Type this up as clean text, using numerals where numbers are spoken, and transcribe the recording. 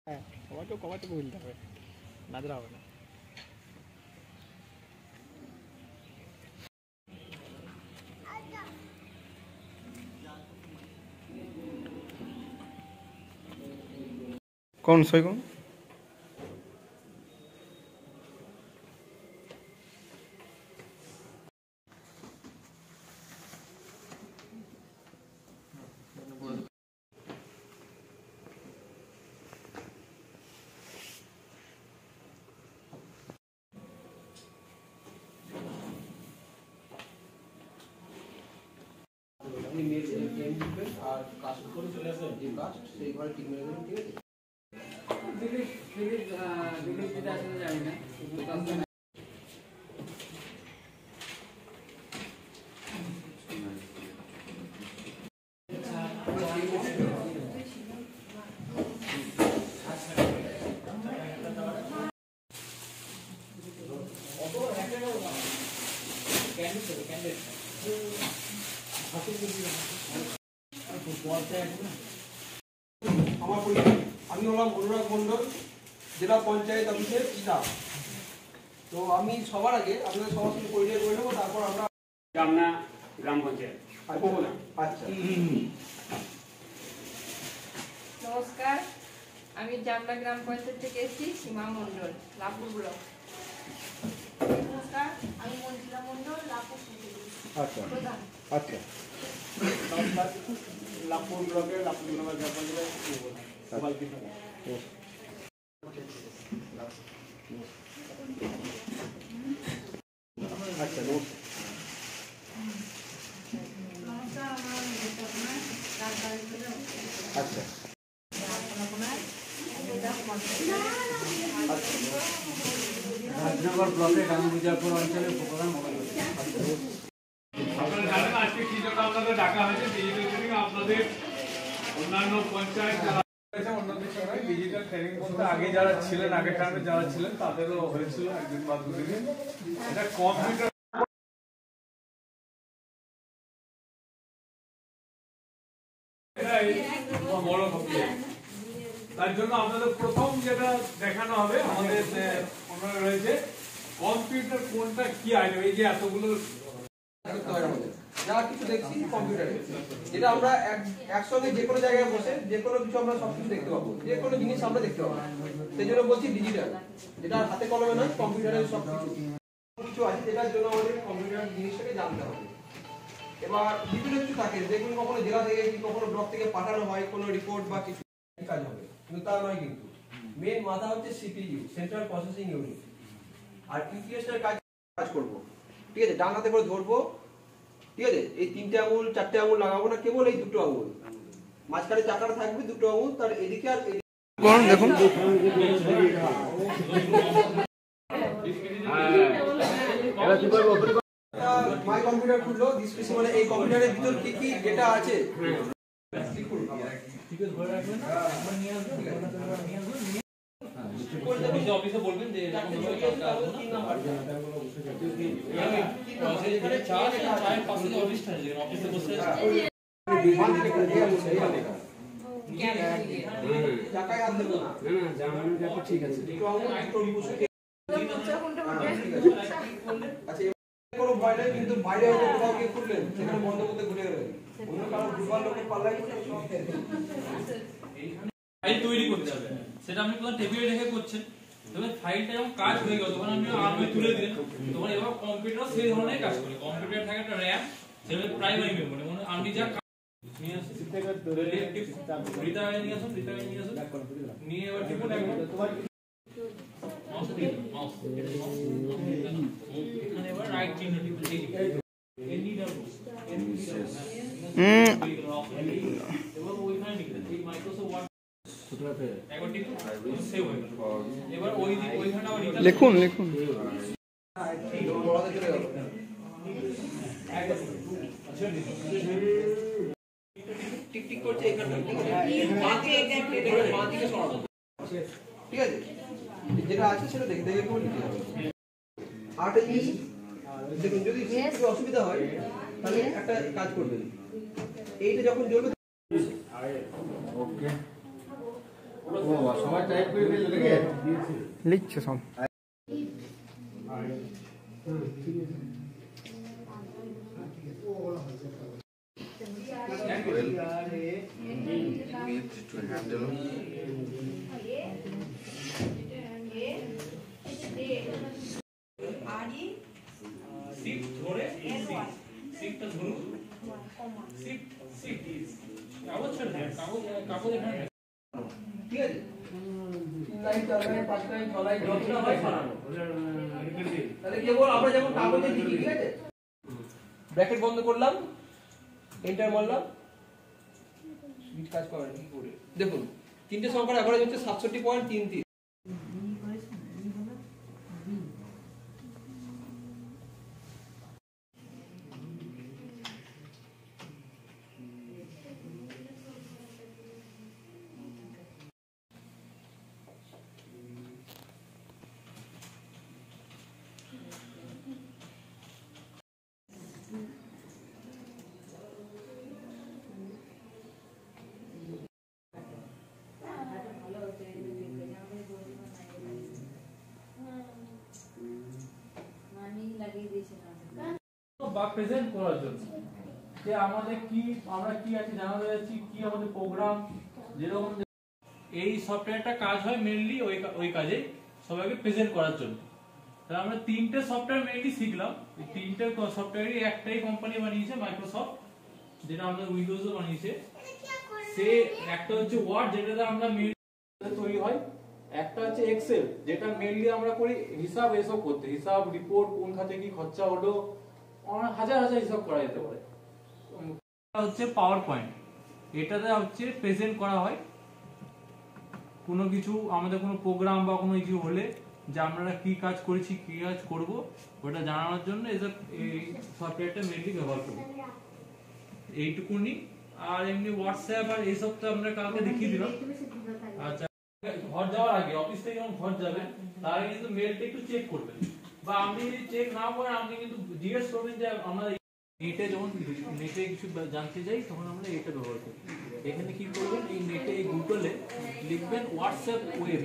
হ্যাঁ, সবাইকেও কমাতে বলতে হবে, না দিলে হবে না। কোন সই কোন আর কাজ করে চলে আসবেন যে কাজ সেই ঘরে ঠিক মেরে দেবেন, ঠিক আছে? জানি না আমার পরিচয়, আমি হলাম অনুরাগ মণ্ডল, জেলা পঞ্চায়েত অফিসের স্টাফ। তো আমি সবার আগে আপনাদের সবার সাথে পরিচয় করে নেবো, তারপর আমরা জামনা গ্রাম পঞ্চায়েত। আচ্ছা, নমস্কার, আমি জামনা গ্রাম পঞ্চায়েত থেকে এসেছি, সীমা মণ্ডল, লাভপুর ব্লক। নমস্কার, আমি মঞ্জিলা মণ্ডল, লাভপুর থেকে এসেছি। আচ্ছা প্রধান। আচ্ছা লাভপুর ব্লকের লাভপুর গ্রাম পঞ্চায়েত। আচ্ছা নমস্কার, আমার আচ্ছা রাজনগর ব্লকের গান্ধীবিজাপুর অঞ্চলের উপপ্রধান মোবাইল। আপনারা জানেন আজকে কি জন্য আপনাদের ডাকা হয়েছে? ডিজিটাল ট্রেনিং আপনাদের অন্যান্য পঞ্চায়েত যারা অন্যদের সঙ্গে ডিজিটাল ট্রেনিং বলতে আগে যারা ছিলেন, আগের টাইমে যারা ছিলেন তাদেরও হয়েছিল একদিন বা দুদিন। এটা কম্পিউটার বড় হবে, তার জন্য আপনাদের প্রথম যেটা দেখানো হবে, আমাদের ওনারা রয়েছে কম্পিউটার কোনটা কি আইটেম। এই যে এতগুলো যা কিছু দেখছি কম্পিউটারে, যেটা আমরা একসঙ্গে যে কোনো জায়গায় বসে যে কোনো কিছু আমরা সবকিছু দেখতে পাবো, যে কোনো জিনিস আমরা দেখতে পাবো। সেই জন্য বলছি ডিজিটাল, যেটা হাতে কলমে নয়, কম্পিউটারের সবকিছু কিছু আছে, যেটার জন্য আমাদের কম্পিউটার জিনিসটাকে জানতে হবে। এবার বিভিন্ন কিছু থাকে, যেগুলো কখনো জেলা থেকে কি কখনো ব্লক থেকে পাঠানো হয় কোনো রিপোর্ট বা কিছু কাজ হবে, কিন্তু তা নয়। কিন্তু মেন মাথা হচ্ছে সিপিইউ, সেন্ট্রাল প্রসেসিং ইউনিট। আর ইউপিএসটার কাজ করবো, ঠিক আছে? ডান হাতে করে ধরবো, ঠিক আছে? এই 3টে আঙুল 4টে আঙুল লাগাবো না, কেবল এই 2টো আঙুল, মাঝখানে চাকাটা থাকবে 2টো আঙুল, তার এদিকে আর এদিকে দেখুন মাই কম্পিউটার খুললো, ডিসপ্লে মানে এই কম্পিউটারের ভিতর কি কি ডেটা আছে অফিসে বলবেন যে অফিসে বসে টাকায় আনতে না, ঠিক আছে। আচ্ছা, কোনো ভয় নেই, কিন্তু বাইরে হয়তো কোথাও গিয়ে খুললেন, সেখানে বন্ধ করতে ভুলে গেলেন, অন্য কারো দুবার লোকের পাল্লাই ফাইল তৈরি করতে হবে, সেটা আপনি কোন টেবিলে রেখে করছেন। তবে ফাইলটা যখন কাজ হয়ে গেল তখন আপনি আর্মে তুলে দিলেন, তখন এবার কম্পিউটার সেই ধরনের কাজ করে। কম্পিউটার থাকে একটা র্যাম, সেটা প্রাইমারি মেমোরি, মানে আপনি যা নিয়ে আসুন, নিয়ে এবার টিপুন একবার মাউস দিয়ে মাউস এখানে এবার রাইট চিহ্ন টিপুন, এনি ডাবল এবার ওইখানে লিখবেন এই মাইক্রোসফট ওয়ার্ড একবার টিপুন, সেভ হয়ে গেল। এবার ওইখানে আবার লিখুন লিখুন টিক করছে এখানটা, ঠিক আছে? যেটা আছে সেটা দেখে দেখে কেউ লিখতে হবে। আরেকটা জিনিস দেখুন, যদি কিছু অসুবিধা হয় তাহলে একটা কাজ করবেন, এইটা যখন জ্বলবে সবাই টাইপ করে দিলে নাকি? লিখছে সব। শিফট ধরে শিফটটা ধরুন শিফট শিফট কাগজ ছেড়ে কাগজ কাগজ এখানে ঠিক আছে 3 লাইন 4 লাইন 5 লাইন 6 লাইন যতটা হয় সরানো তাহলে কেবল আমরা যেমন কাগজে লিখি, ঠিক আছে, ব্র্যাকেট বন্ধ করলাম, এন্টার মারলাম, সুইচ কাজ করে কি করে দেখুন। তিনটে সংখ্যার এভারেজ হচ্ছে 67.33। বা প্রেজেন্ট করার জন্য যে আমাদের কি আমরা কি আছে জানাতে যাচ্ছি, কি আমাদের প্রোগ্রাম, যেরকম এই সফটওয়্যারটা কাজ হয় মেইনলি ওই কাজে সবাইকে প্রেজেন্ট করার জন্য। তাহলে আমরা তিনটে সফটওয়্যার মেইনলি শিখলাম। এই তিনটে সফটওয়্যারই একটাই কোম্পানি বানিয়েছে, মাইক্রোসফট, যেটা আমাদের উইন্ডোজও বানিয়েছে। সে একটা হচ্ছে ওয়ার্ড, যেটাতে আমরা মেইনলি তৈরি হয়, একটা হচ্ছে এক্সেল, যেটা মেইনলি আমরা করি হিসাব এসব করতে, হিসাব রিপোর্ট কোন খাতে কি খরচা হলো, হাজার হাজার হিসাব করা যেতে পারে। হচ্ছে পাওয়ার পয়েন্ট, এটাতে হচ্ছে প্রেজেন্ট করা হয় কোনো কিছু, আমাদের কোনো প্রোগ্রাম বা কোনো কিছু হলে যে আমরা কি কাজ করেছি কি কাজ করব ওটা জানানোর জন্য এসব এই সফটওয়্যারটা মেইনলি ব্যবহার করি। এইটুকুনি। আর এমনি হোয়াটসঅ্যাপ আর এইসব তো আমরা কালকে দেখিয়ে দিলাম। আচ্ছা, ঘর যাওয়ার আগে, অফিস থেকে যখন ঘর যাবেন তার আগে কিন্তু মেলটা একটু চেক করবেন, বা আপনি যদি চেক না করেন আপনি কিন্তু জিজ্ঞেস করবেন যে আমরা নেটে যখন নেটে কিছু জানতে যাই তখন আমরা এটা ব্যবহার করি। এখানে কি করবেন, এই নেটে এই গুগলে লিখবেন হোয়াটসঅ্যাপ ওয়েব,